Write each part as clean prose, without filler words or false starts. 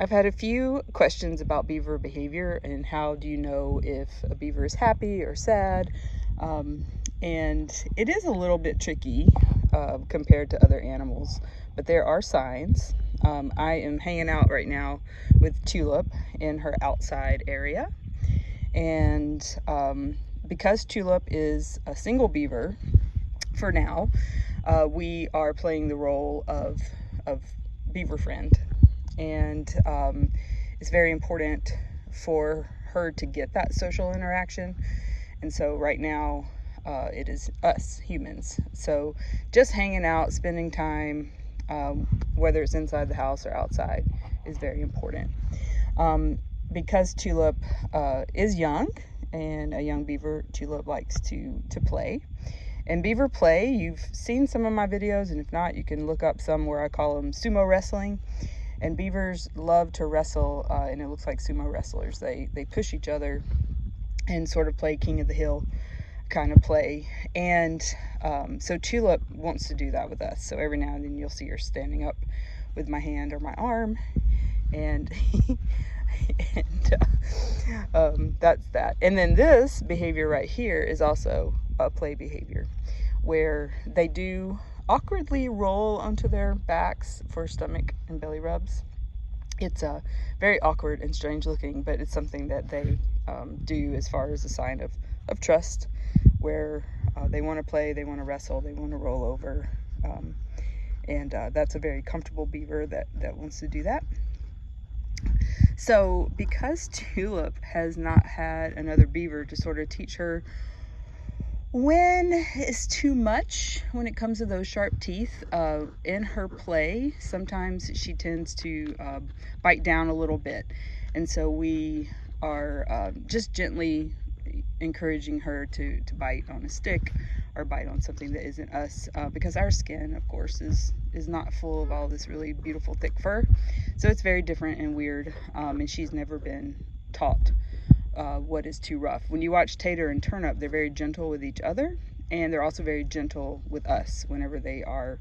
I've had a few questions about beaver behavior and how do you know if a beaver is happy or sad. And it is a little bit tricky compared to other animals, but there are signs. I am hanging out right now with Tulip in her outside area. And because Tulip is a single beaver for now, we are playing the role of beaver friend. And it's very important for her to get that social interaction. And so right now it is us humans. So just hanging out, spending time, whether it's inside the house or outside, is very important. Because Tulip is young and a young beaver, Tulip likes to play. And beaver play, you've seen some of my videos, and if not, you can look up some where I call them sumo wrestling. And beavers love to wrestle, and it looks like sumo wrestlers. They push each other and sort of play king of the hill kind of play. And so Tulip wants to do that with us. So every now and then you'll see her standing up with my hand or my arm, and that's that. And then this behavior right here is also a play behavior where they do awkwardly roll onto their backs for stomach and belly rubs. It's very awkward and strange looking, but it's something that they do as far as a sign of trust, where they want to play, they want to wrestle, they want to roll over, and that's a very comfortable beaver that wants to do that. So because Tulip has not had another beaver to sort of teach her when it's too much when it comes to those sharp teeth, in her play, sometimes she tends to bite down a little bit. And so we are just gently encouraging her to bite on a stick or bite on something that isn't us, because our skin, of course, is not full of all this really beautiful thick fur. So it's very different and weird, and she's never been taught what is too rough. When you watch Tater and Turnip, they're very gentle with each other, and they're also very gentle with us whenever they are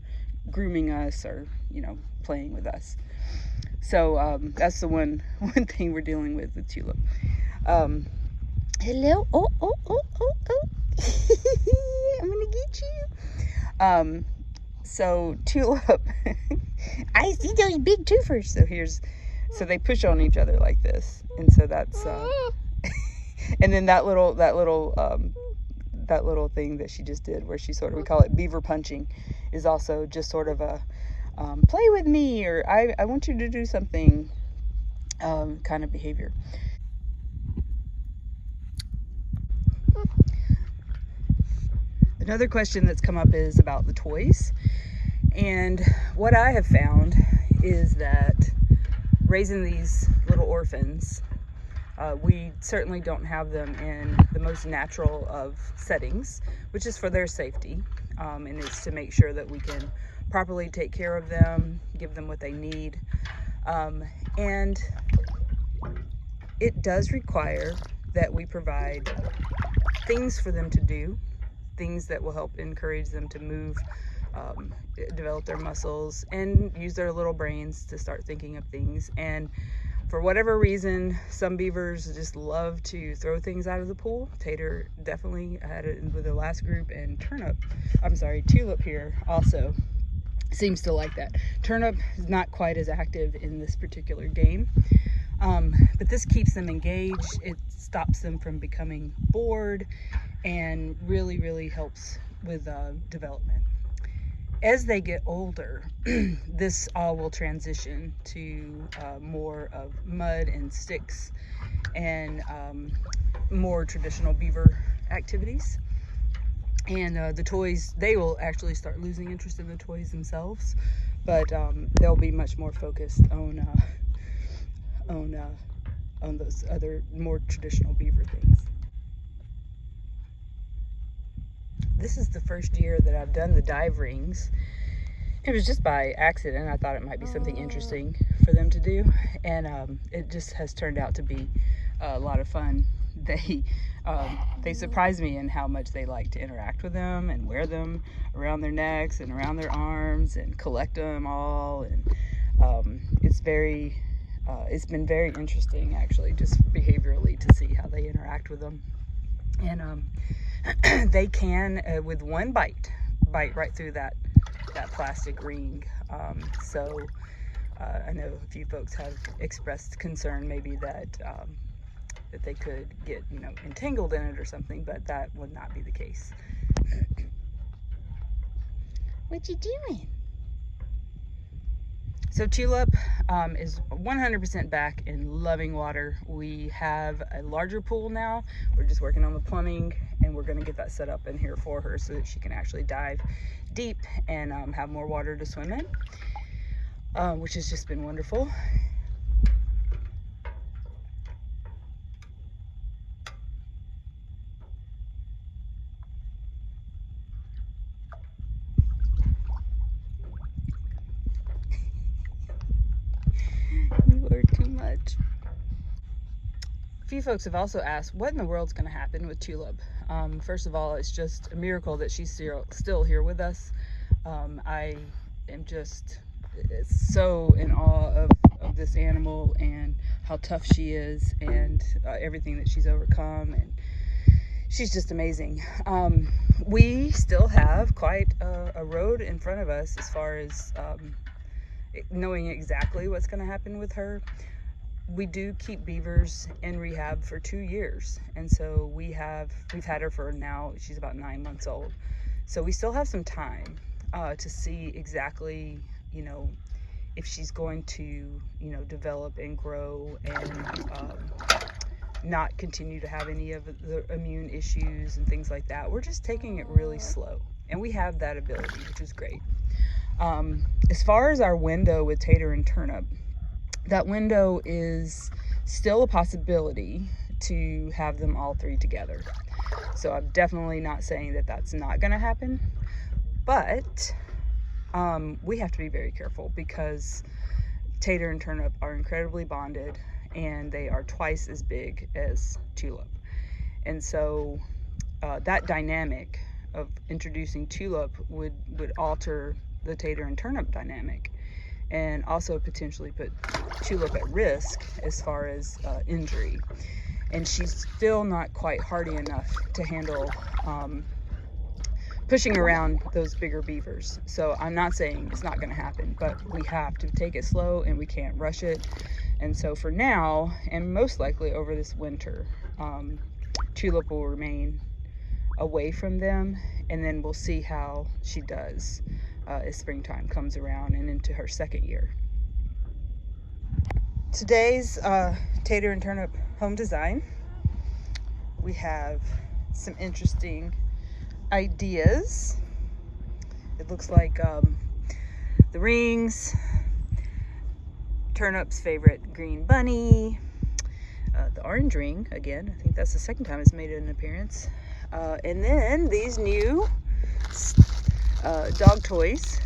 grooming us or, you know, playing with us. So that's the one thing we're dealing with Tulip. Hello. Oh. I'm gonna get you. So Tulip, I see those big twofers. So they push on each other like this, and so that's and then that little thing that she just did, where she sort of, we call it beaver punching, is also just sort of a play with me, or I want you to do something kind of behavior. Another question that's come up is about the toys. And what I have found is that raising these little orphans, we certainly don't have them in the most natural of settings, which is for their safety, and it's to make sure that we can properly take care of them, give them what they need. And it does require that we provide things for them to do, things that will help encourage them to move, develop their muscles, and use their little brains to start thinking of things. And for whatever reason, some beavers just love to throw things out of the pool. Tater definitely had it with the last group, and Tulip here also seems to like that. Turnip is not quite as active in this particular game, but this keeps them engaged. It stops them from becoming bored and really helps with development. As they get older, this all will transition to more of mud and sticks and more traditional beaver activities. And the toys, they will actually start losing interest in the toys themselves, but they'll be much more focused on those other more traditional beaver things. This is the first year that I've done the dive rings. It was just by accident. I thought it might be something interesting for them to do, and it just has turned out to be a lot of fun. They surprise me in how much they like to interact with them and wear them around their necks and around their arms and collect them all, and it's very it's been very interesting, actually, just behaviorally, to see how they interact with them. And they can, with one bite right through that plastic ring. So I know a few folks have expressed concern maybe that they could get, entangled in it or something, but that would not be the case. What you doing? So Tulip is 100% back in loving water. We have a larger pool now. We're just working on the plumbing, and we're going to get that set up in here for her so that she can actually dive deep and have more water to swim in, which has just been wonderful. You are too much. A few folks have also asked, what in the world's going to happen with Tulip? First of all, it's just a miracle that she's still here with us. I am just so in awe of this animal and how tough she is, and everything that she's overcome, and she's just amazing. We still have quite a road in front of us as far as knowing exactly what's going to happen with her. We do keep beavers in rehab for 2 years, and so we've had her for now, she's about 9 months old. So we still have some time to see exactly, if she's going to, develop and grow and not continue to have any of the immune issues and things like that. We're just taking it really slow, and we have that ability, which is great. As far as our window with Tater and Turnip, that window is still a possibility to have them all three together. So I'm definitely not saying that that's not going to happen, but we have to be very careful because Tater and Turnip are incredibly bonded, and they are twice as big as Tulip. And so that dynamic of introducing Tulip would alter the Tater and Turnip dynamic, and also potentially put Tulip at risk as far as injury. And she's still not quite hardy enough to handle pushing around those bigger beavers. So I'm not saying it's not going to happen, but we have to take it slow, and we can't rush it. And so for now, and most likely over this winter, Tulip will remain away from them, and then we'll see how she does as springtime comes around and into her second year. Today's Tater and Turnip home design, we have some interesting ideas. It looks like the rings, Turnip's favorite green bunny, the orange ring, again, I think that's the second time it's made an appearance, and then these new dog toys,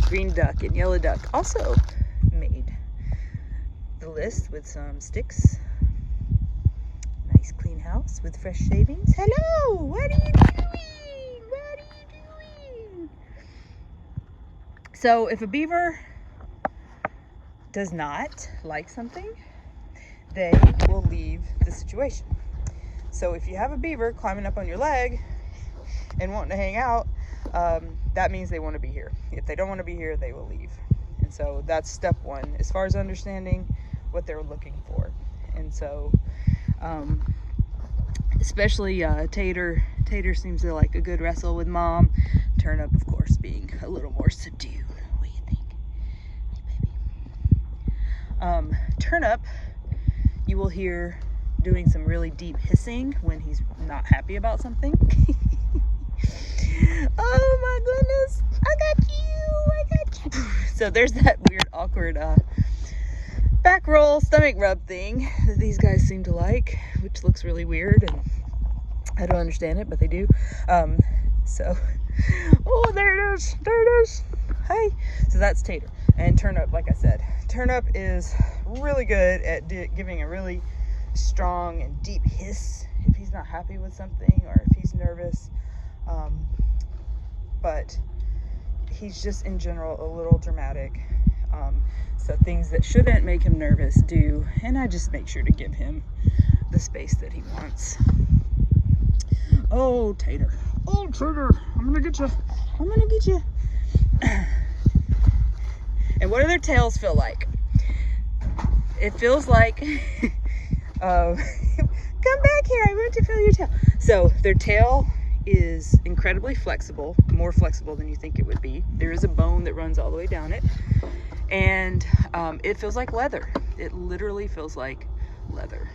green duck and yellow duck, also made the list with some sticks. Nice clean house with fresh shavings. Hello, what are you doing? What are you doing? So if a beaver does not like something, they will leave the situation. So if you have a beaver climbing up on your leg and wanting to hang out, that means they want to be here. If they don't want to be here, they will leave. And so that's step one as far as understanding what they're looking for. And so especially Tater seems to like a good wrestle with Mom. Turnip, of course, being a little more subdued. What do you think? Hey, baby. Turnip, you will hear doing some really deep hissing when he's not happy about something. Oh my goodness, I got you. So there's that weird, awkward back roll, stomach rub thing that these guys seem to like, which looks really weird, and I don't understand it, but they do. So, oh, there it is. Hey, so that's Tater. And Turnip, like I said, Turnip is really good at giving a really strong and deep hiss if he's not happy with something or if he's nervous. But he's just in general a little dramatic. So things that shouldn't make him nervous do, and I just make sure to give him the space that he wants. Oh, Tater. Oh, Tater. I'm gonna get you. I'm gonna get you. And what do their tails feel like? It feels like, come back here, I want to feel your tail. So their tail is incredibly flexible, more flexible than you think it would be. There is a bone that runs all the way down it. And it feels like leather. It literally feels like leather.